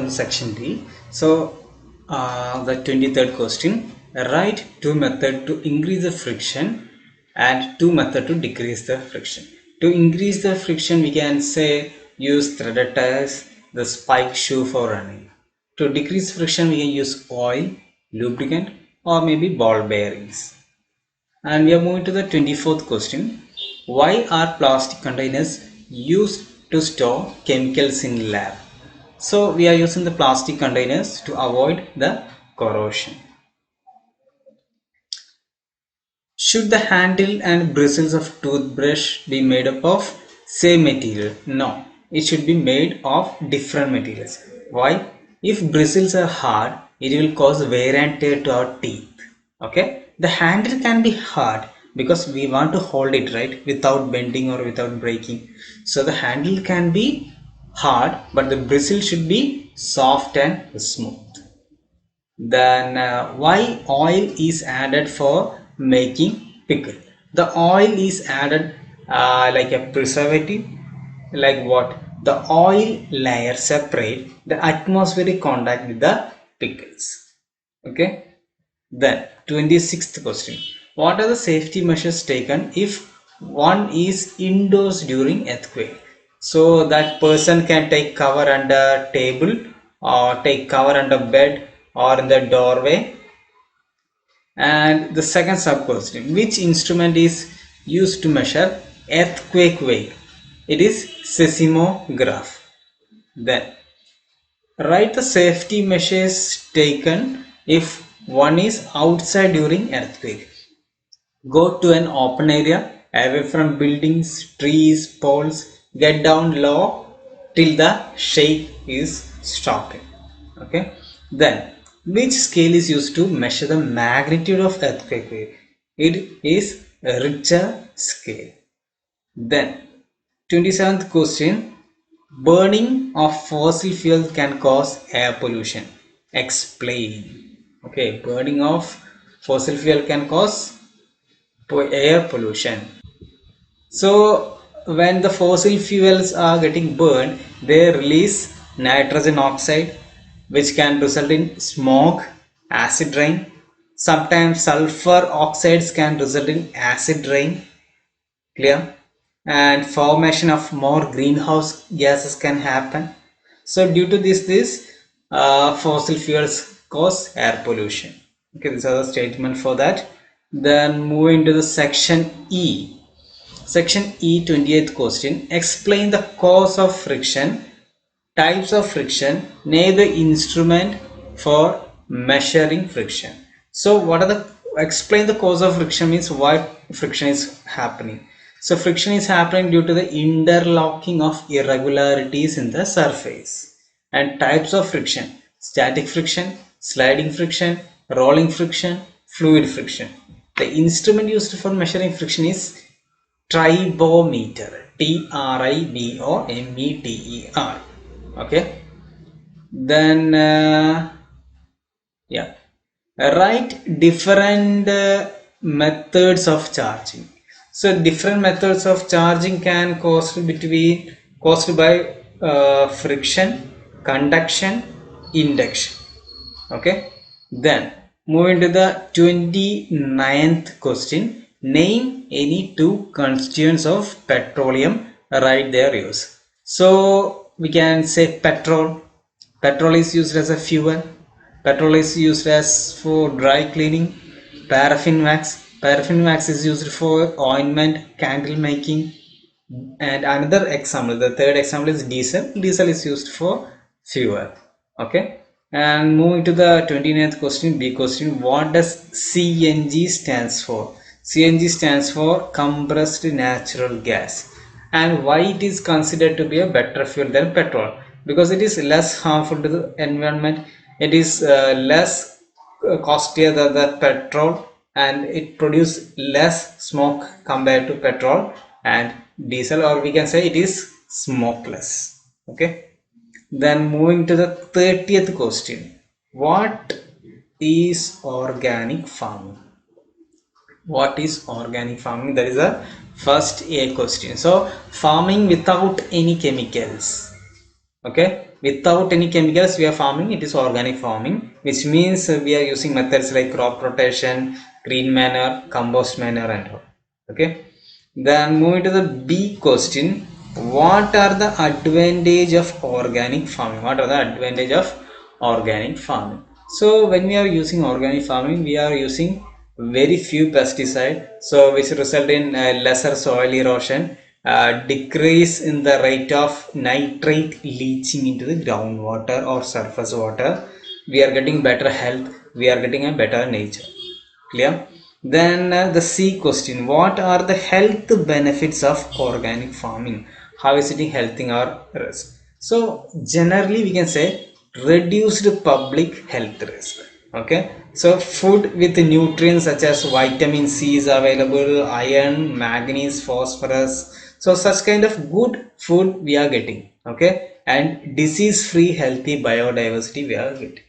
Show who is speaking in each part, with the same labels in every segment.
Speaker 1: on section D. So the 23rd question, write two methods to increase the friction and two methods to decrease the friction. To increase the friction, we can say use threaded tires, the spike shoe for running. To decrease friction, we can use oil, lubricant, or maybe ball bearings. And we are moving to the 24th question. Why are plastic containers used to store chemicals in lab? So we are using the plastic containers to avoid the corrosion. Should the handle and bristles of toothbrush be made up of same material? No, it should be made of different materials. Why? If bristles are hard, it will cause wear and tear to our teeth. Okay, the handle can be hard because we want to hold it right without bending or without breaking. So the handle can be hard, but the bristle should be soft and smooth. Then why oil is added for making pickle? The oil is added like a preservative. Like what? The oil layer separate the atmospheric contact with the pickles. Okay. Then 26th question. What are the safety measures taken if one is indoors during earthquake? So that person can take cover under table or take cover under bed or in the doorway. And the second sub question, which instrument is used to measure earthquake wave? It is seismograph. Then write the safety measures taken if one is outside during earthquake. Go to an open area away from buildings, trees, poles. Get down low till the shake is stopped. Okay. Then which scale is used to measure the magnitude of earthquake wave? It is a Richter scale. Then 27th question, burning of fossil fuel can cause air pollution. Explain. Okay, burning of fossil fuel can cause air pollution. So when the fossil fuels are getting burned, they release nitrogen oxide, which can result in smoke, acid rain. Sometimes sulfur oxides can result in acid rain. Clear? And formation of more greenhouse gases can happen. So due to this fossil fuels cause air pollution. Okay, this is a statement for that. Then moving to the section E. Section E, 28th question. Explain the cause of friction, types of friction, name the instrument for measuring friction. So what are the, explain the cause of friction means what friction is happening. So friction is happening due to the interlocking of irregularities in the surface. And types of friction, static friction, sliding friction, rolling friction, fluid friction. The instrument used for measuring friction is tribometer, Tribometer. Okay. Then yeah, write different methods of charging. So different methods of charging can caused by friction, conduction, induction. Okay. Then moving to the 29th question. Name any two constituents of petroleum. Write their use. So we can say petrol. Petrol is used as a fuel. Petrol is used as for dry cleaning. Paraffin wax. Paraffin wax is used for ointment, candle making. And another example, the third example is diesel. Diesel is used for fuel. Okay. And moving to the 29th question, B question. What does CNG stands for? CNG stands for compressed natural gas. And why it is considered to be a better fuel than petrol? Because it is less harmful to the environment. It is less costlier than the petrol, and it produces less smoke compared to petrol and diesel, or we can say it is smokeless. Okay. Then moving to the 30th question. What is organic farming? What is organic farming? That is the first A question. So farming without any chemicals. Okay. without any chemicals we are farming, it is organic farming, which means we are using methods like crop rotation, green manure, compost manure and all. Okay, then moving to the B question, what are the advantage of organic farming? What are the advantage of organic farming? So when we are using organic farming, we are using very few pesticide, so which result in lesser soil erosion, decrease in the rate of nitrate leaching into the groundwater or surface water. We are getting better health, we are getting a better nature. Clear? Then the C question, what are the health benefits of organic farming? How is it helping our risk? So generally we can say reduced public health risk. Okay, so food with nutrients such as vitamin C is available, iron, manganese, phosphorus, so such kind of good food we are getting. Okay, and disease free healthy biodiversity we are getting.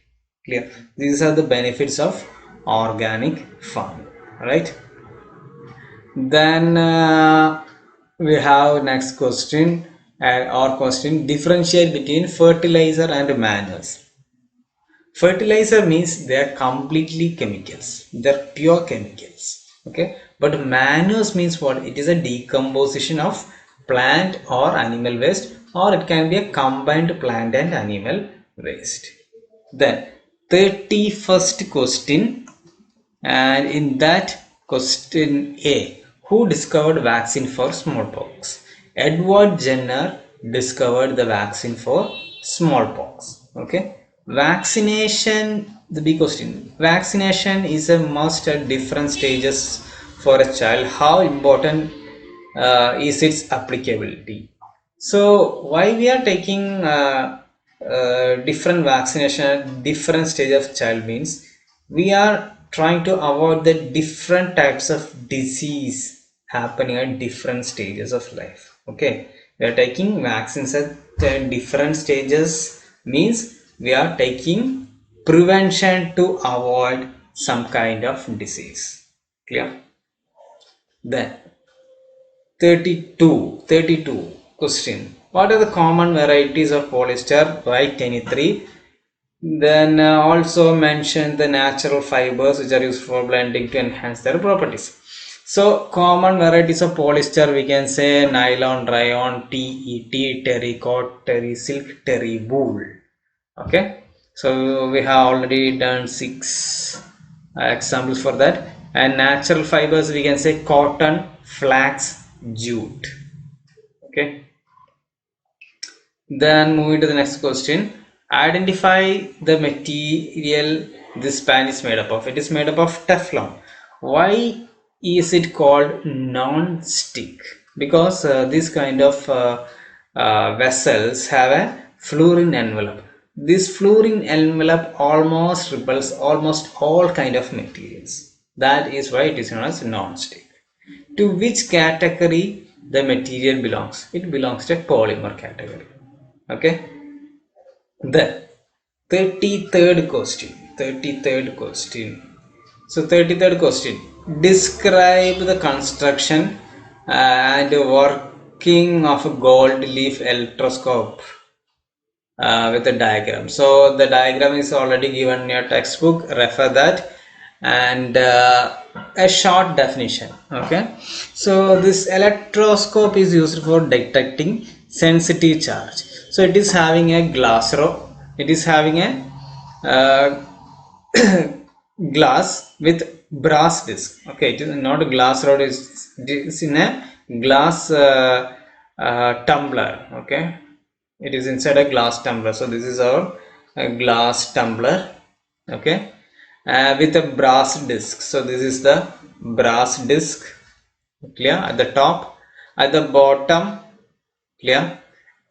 Speaker 1: Clear? These are the benefits of organic farming, right? Then we have next question, or question, differentiate between fertilizer and manures. Fertilizer means they are completely chemicals, they're pure chemicals. Okay, but manures means what? It is a decomposition of plant or animal waste, or it can be a combined plant and animal waste. Then 31st question, and in that question A, who discovered vaccine for smallpox? Edward Jenner discovered the vaccine for smallpox. Okay, vaccination, the big question, vaccination is a must at different stages for a child. How important is its applicability? So why we are taking different vaccination at different stage of child means we are trying to avoid the different types of disease happening at different stages of life. Okay, we are taking vaccines at different stages means we are taking prevention to avoid some kind of disease. Clear? Then 32 question, what are the common varieties of polyester? Write any three. Then also mention the natural fibers which are used for blending to enhance their properties. So common varieties of polyester we can say nylon, rayon, TET, terrycot, terry silk, terry wool. Okay, so we have already done 6 examples for that. And natural fibers we can say cotton, flax, jute. Okay, then moving to the next question, identify the material this pan is made up of. It is made up of Teflon. Why is it called non-stick? Because this kind of vessels have a fluorine envelope. This fluorine envelope almost repels almost all kind of materials. That is why it is known as non-stick. To which category the material belongs? It belongs to polymer category. Okay, the 33rd question. So 33rd question, describe the construction and working of a gold leaf electroscope with a diagram. So the diagram is already given in your textbook, refer that. And a short definition. Okay, so this electroscope is used for detecting sensitive charge. So it is having a glass rod, it is having a glass with brass disc. Okay, it is not a glass rod, it's in a glass tumbler. Okay, it is inside a glass tumbler. So this is our glass tumbler. Okay, with a brass disc. So this is the brass disc. Clear? At the top, at the bottom, clear,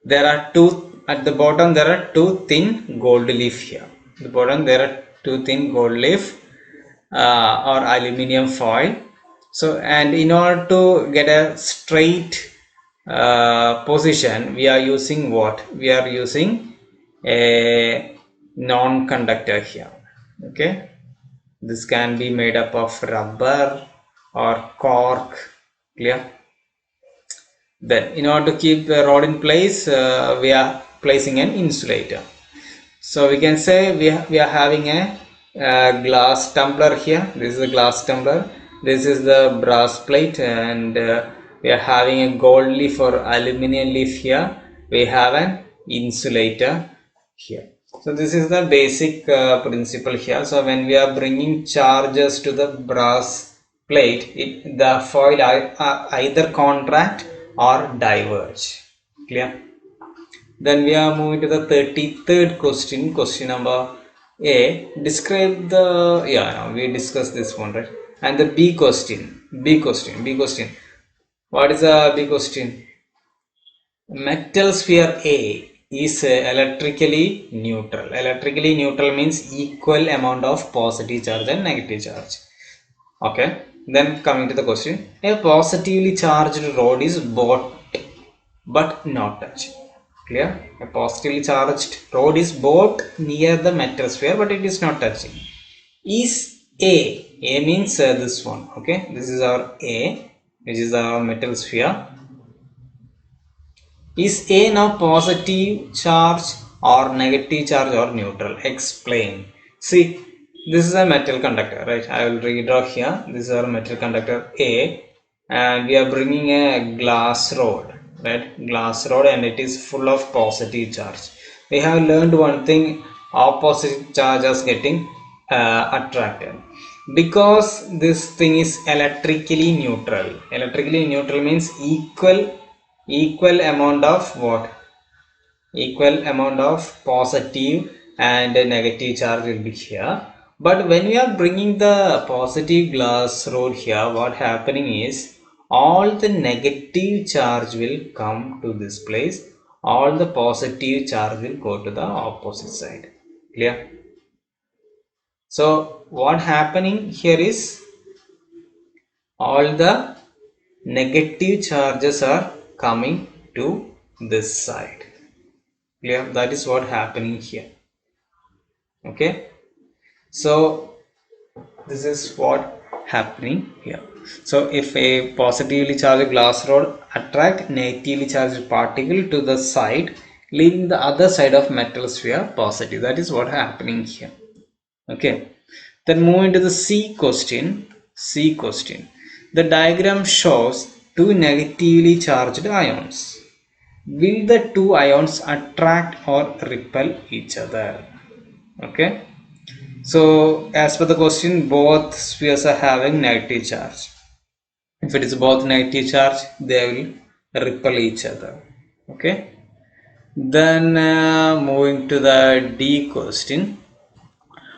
Speaker 1: there are two, at the bottom there are two thin gold leaf here. At the bottom there are two thin gold leaf or aluminium foil. So, and in order to get a straight position, we are using what? We are using a non-conductor here. Okay, this can be made up of rubber or cork. Clear? Then in order to keep the rod in place, we are placing an insulator. So we can say we are having a glass tumbler here. This is a glass tumbler. This is the brass plate, and we are having a gold leaf or aluminum leaf here. We have an insulator here. So this is the basic principle here. So when we are bringing charges to the brass plate, the foil either contract or diverge. Clear? Then we are moving to the 33rd question. Question number A. Describe the, we discussed this one, right? And the B question. B question. What is the B question? Metal sphere A is electrically neutral. Electrically neutral means equal amount of positive charge and negative charge. Okay. Then coming to the question. A positively charged rod is bought but not touched. Clear? A positively charged rod is bought near the metal sphere, but it is not touching. Is A means this one. Okay, this is our A, which is our metal sphere. Is A now positive charge or negative charge or neutral? Explain. See, this is a metal conductor, right? I will redraw here. This is our metal conductor A, and we are bringing a glass rod, right? Glass rod, and it is full of positive charge. We have learned one thing: opposite charges getting attracted, because this thing is electrically neutral. Electrically neutral means equal amount of what? Equal amount of positive and negative charge will be here. But when we are bringing the positive glass rod here, what happening is all the negative charge will come to this place, all the positive charge will go to the opposite side. Clear? So what happening here is all the negative charges are coming to this side. Clear? That is what happening here. Okay, so this is what happening here. So if a positively charged glass rod attract negatively charged particle to the side, leaving the other side of metal sphere positive. That is what happening here. Okay, then moving to the C question. The diagram shows two negatively charged ions. Will the two ions attract or repel each other? Okay, so as per the question, both spheres are having negative charge. If it is both negative charge, they will repel each other. Okay, then moving to the D question.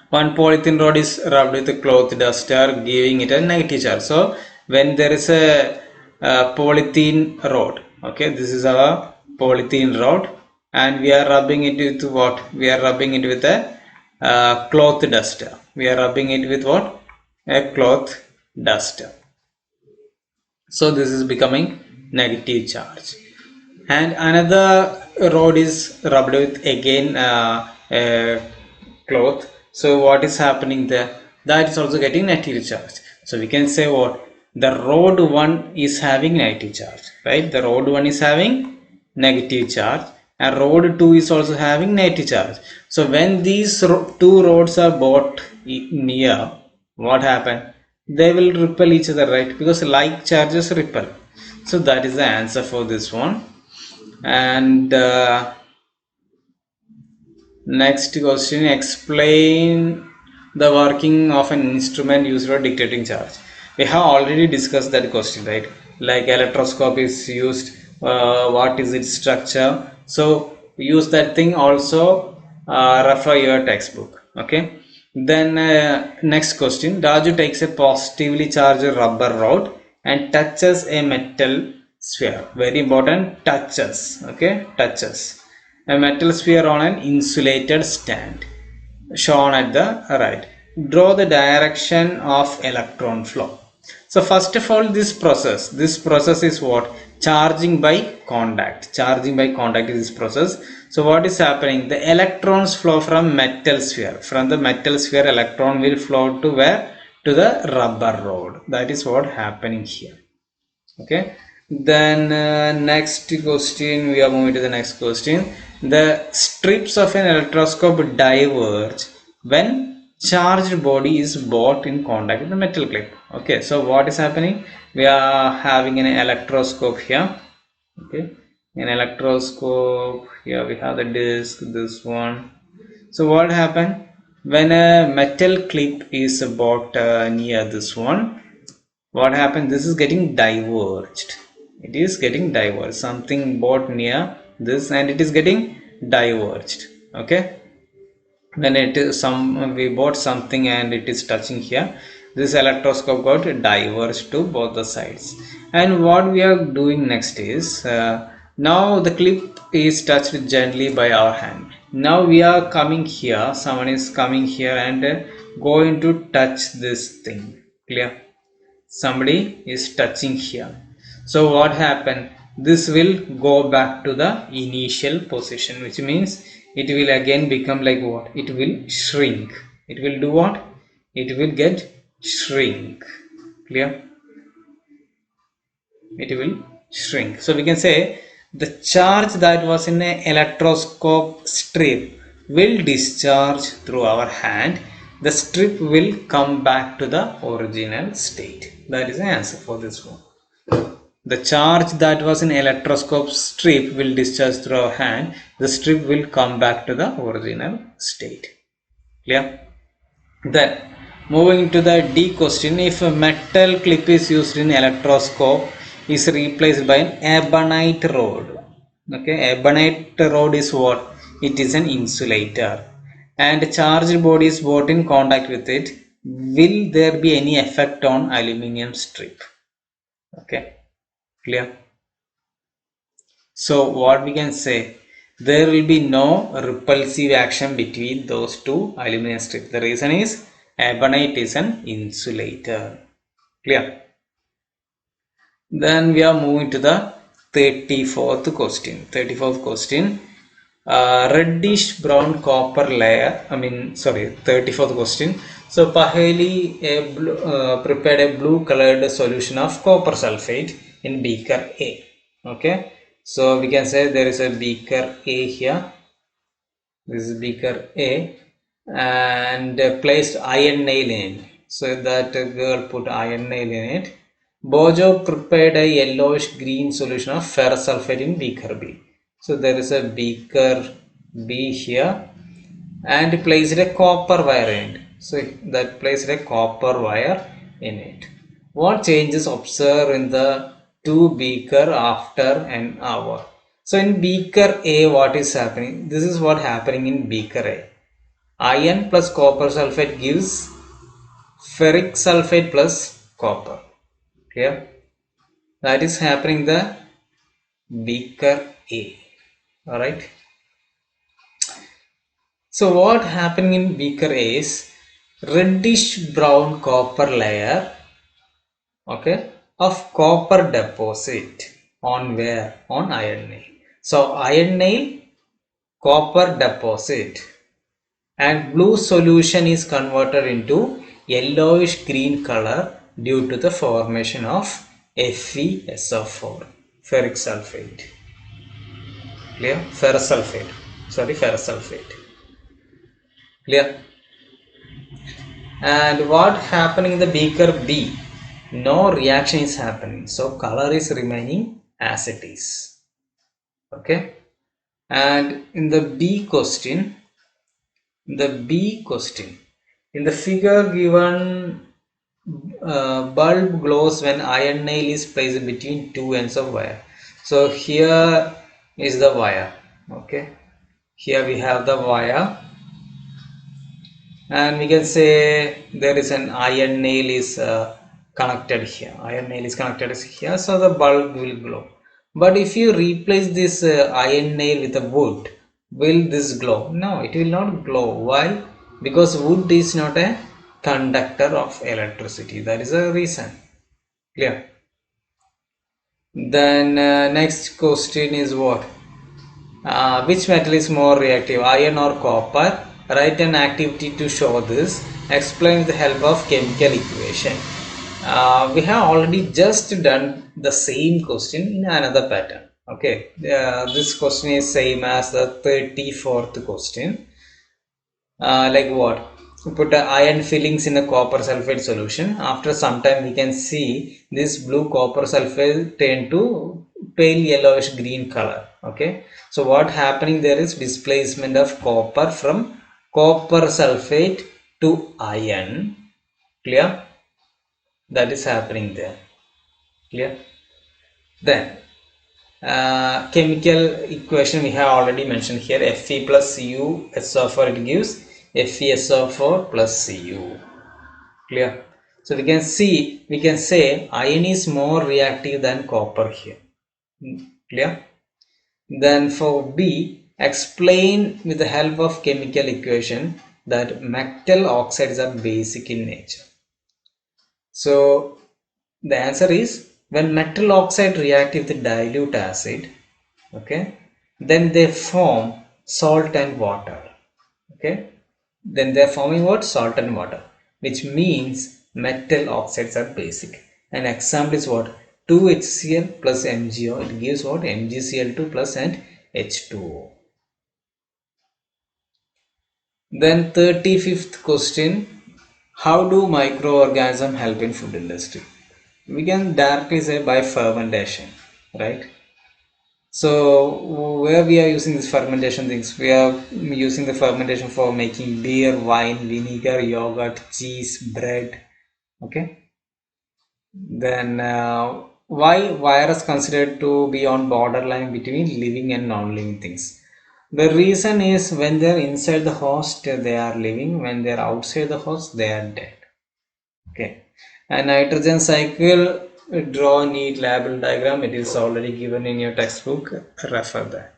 Speaker 1: One polythene rod is rubbed with a cloth duster, giving it a negative charge. So when there is a polythene rod, okay, this is our polythene rod, and we are rubbing it with what? We are rubbing it with a cloth duster. We are rubbing it with what? A cloth duster. So this is becoming negative charge. And another rod is rubbed with again a cloth. So what is happening there? That is also getting negative charge. So we can say what? The rod 1 is having negative charge, right? The rod 1 is having negative charge, and rod 2 is also having negative charge. So when these two rods are both near, what happened? They will repel each other, right? Because like charges repel. So that is the answer for this one. And next question, explain the working of an instrument used for dictating charge. We have already discussed that question, right? Like electroscope is used, what is its structure. So use that thing also, refer your textbook. Okay, then next question, Raju takes a positively charged rubber rod and touches a metal sphere. Very important, touches. Okay, touches a metal sphere on an insulated stand shown at the right. Draw the direction of electron flow. So first of all, this process is what? Charging by contact. Charging by contact is this process. So what is happening? The electrons flow from metal sphere. From the metal sphere, electron will flow to where? To the rubber rod. That is what happening here. Okay. Then next question, we are moving to the next question. the strips of an electroscope diverge when charged body is brought in contact with the metal clip. Okay, so what is happening? We are having an electroscope here. Okay, an electroscope here. We have the disc, this one. So what happened when a metal clip is brought near this one? What happened? This is getting diverged. It is getting diverged. Something brought near this and it is getting diverged. Okay, when it is we bought something and it is touching here, this electroscope got diverged to both the sides. And what we are doing next is, now the clip is touched gently by our hand. Now we are coming here, someone is coming here and going to touch this thing. Clear? Somebody is touching here. So what happened? This will go back to the initial position, which means it will again become like what? It will shrink. It will do what? It will get shrink. Clear? It will shrink. So we can say the charge that was in an electroscope strip will discharge through our hand. The strip will come back to the original state. That is the answer for this one. The charge that was in electroscope strip will discharge through our hand. The strip will come back to the original state. Clear? Then moving to the D question, if a metal clip is used in electroscope is replaced by an ebonite rod. Okay, ebonite rod is what? It is an insulator. And charged body is brought in contact with it. Will there be any effect on aluminium strip? Okay, clear? So what we can say, there will be no repulsive action between those two aluminum strips. The reason is ebonite is an insulator. Clear? Then we are moving to the 34th question. 34th question. Reddish brown copper layer. 34th question. So Paheli prepared a blue colored solution of copper sulfate in beaker A. Okay. So we can say there is a beaker A here. This is beaker A and placed iron nail in it. So that girl put iron nail in it. Bojo prepared a yellowish green solution of ferrous sulfate in beaker B. So there is a beaker B here and placed a copper wire in it. So that placed a copper wire in it. What changes observed in the two beaker after an hour? So in beaker A, what is happening? This is what happening in beaker A. Iron plus copper sulfate gives ferric sulfate plus copper. Clear? That is happening in the beaker A. Alright. So what happening in beaker A is reddish brown copper layer, okay, of copper deposit on where? On iron nail. So iron nail, copper deposit, and blue solution is converted into yellowish green color due to the formation of FeSO4, ferric sulfate. Clear? Ferrous sulfate. Sorry, ferrous sulfate. Clear? And what happening in the beaker B? No reaction is happening. So color is remaining as it is. Okay. And in the B question, in the figure given, bulb glows when iron nail is placed between two ends of wire. So here is the wire. Okay. Here we have the wire. And we can say there is an iron nail is connected here. Iron nail is connected here, so the bulb will glow. But if you replace this iron nail with a wood, will this glow? No, it will not glow. Why? Because wood is not a conductor of electricity. That is a reason. Clear? Then next question is what? Which metal is more reactive, iron or copper? Write an activity to show this. Explain with the help of chemical equation. We have already just done the same question in another pattern. Okay, this question is same as the 34th question. Like what? We put iron fillings in a copper sulfate solution. After some time, we can see this blue copper sulfate tend to pale yellowish green color. Okay, so what happening there is displacement of copper from copper sulfate to iron. Clear? That is happening there. Clear? Then chemical equation we have already mentioned here. Fe plus Cu SO4, it gives FeSO4 plus Cu. Clear? So we can say iron is more reactive than copper here. Clear? Then for B, explain with the help of chemical equation that metal oxides are basic in nature. So the answer is when metal oxide react with dilute acid, okay, then they form salt and water. Okay, then they are forming what? Salt and water, which means metal oxides are basic. An example is what? 2HCl plus MgO, it gives what? MgCl2 plus and H2O. Then 35th question, how do microorganisms help in food industry? We can directly say by fermentation, right? So where we are using this fermentation things, we are using the fermentation for making beer, wine, vinegar, yogurt, cheese, bread. Okay. Then why virus considered to be on borderline between living and non-living things? The reason is when they're inside the host, they are living. When they're outside the host, they are dead. Okay. A nitrogen cycle, draw a neat label diagram. It is already given in your textbook. Refer that.